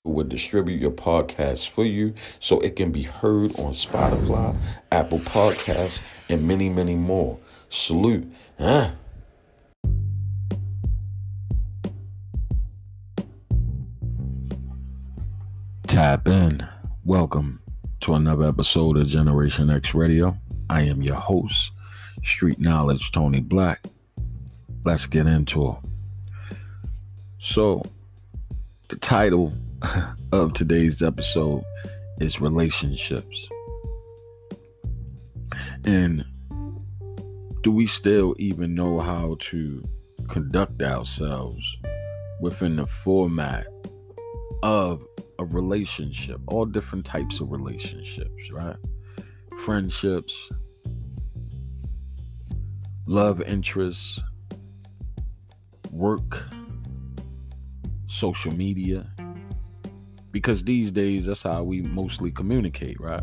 will distribute your podcast for you so it can be heard on Spotify, Apple Podcasts, and many, many more. Salute. Tap in. Welcome to another episode of Generation X Radio. I am your host, Street Knowledge Tony Black. Let's get into it. So, the title of today's episode is Relationships. And do we still even know how to conduct ourselves within the format of a relationship? All different types of relationships, right? Friendships, love interests, work, social media. Because these days, that's how we mostly communicate, right?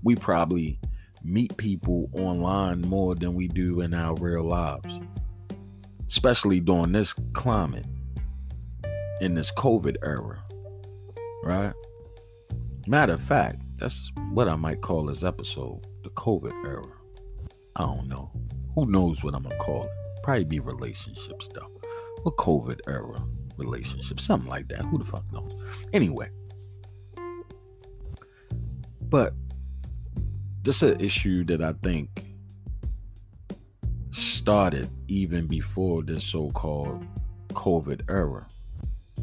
We probably meet people online more than we do in our real lives, especially during this climate, in this COVID era, right? Matter of fact, that's what I might call this episode, the COVID era. I don't know. Who knows what I'm going to call it? Probably be relationships, though. A COVID era relationship, something like that. Who the fuck knows? Anyway, but this is an issue that I think started even before this so-called COVID era.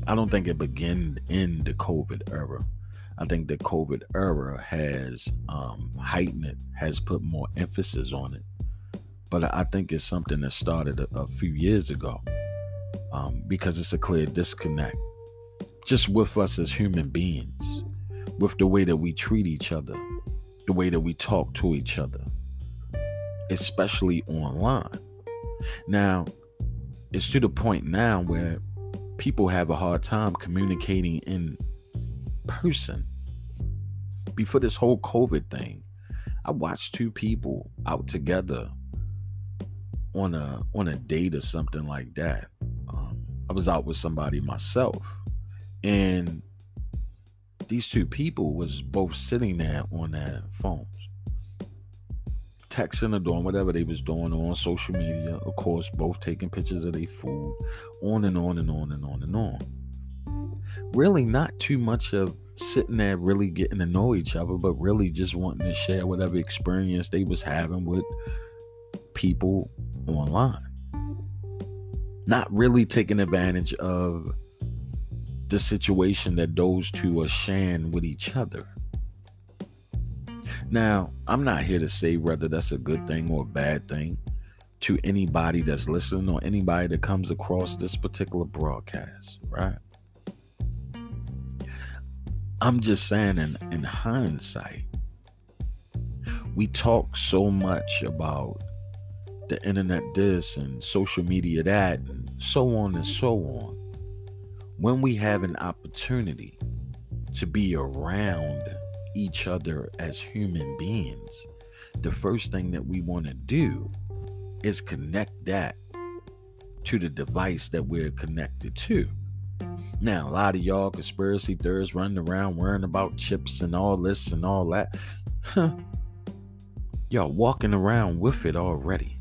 I don't think it began in the COVID era. I think the COVID era has heightened it, has put more emphasis on it. But I think it's something that started a few years ago. Because it's a clear disconnect just with us as human beings, with the way that we treat each other, the way that we talk to each other, especially online. Now, it's to the point now where people have a hard time communicating in person. Before this whole COVID thing, I watched two people out together on a date or something like that. I was out with somebody myself, and these two people was both sitting there on their phones, texting or doing whatever they was doing on social media. Of course, both taking pictures of their food, on and on and on and on and on. Really not too much of sitting there really getting to know each other, but really just wanting to share whatever experience they was having with people online. Not really taking advantage of the situation that those two are sharing with each other. Now, I'm not here to say whether that's a good thing or a bad thing to anybody that's listening or anybody that comes across this particular broadcast, right? I'm just saying in hindsight, we talk so much about the internet this and social media that and so on and so on. When we have an opportunity to be around each other as human beings, the first thing that we want to do is connect that to the device that we're connected to. Now, a lot of y'all conspiracy theorists running around worrying about chips and all this and all that. Y'all walking around with it already.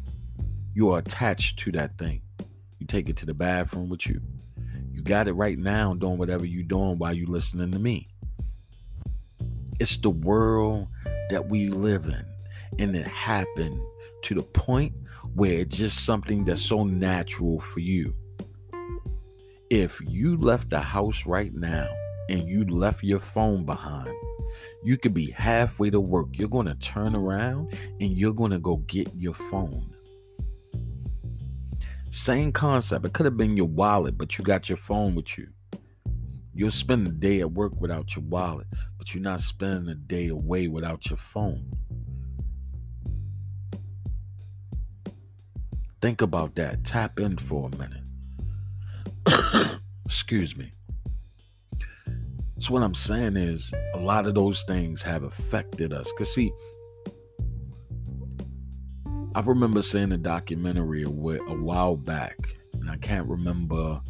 You are attached to that thing. You take it to the bathroom with you. You got it right now doing whatever you're doing while you're listening to me. It's the world that we live in. And it happened to the point where it's just something that's so natural for you. If you left the house right now and you left your phone behind, you could be halfway to work. You're going to turn around and you're going to go get your phone. Same concept. It could have been your wallet, but you got your phone with you. You'll spend a day at work without your wallet, but you're not spending a day away without your phone. Think about that. Tap in for a minute. Excuse me. So what I'm saying is a lot of those things have affected us. Because see, I remember seeing a documentary a while back, and I can't remember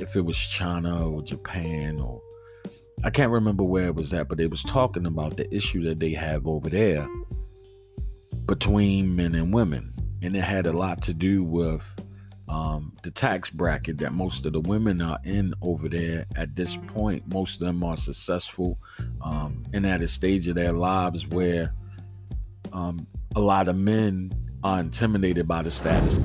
if it was China or Japan, or I can't remember where it was at, but they was talking about the issue that they have over there between men and women. And it had a lot to do with the tax bracket that most of the women are in over there at this point. Most of them are successful and at a stage of their lives where a lot of men are intimidated by the status.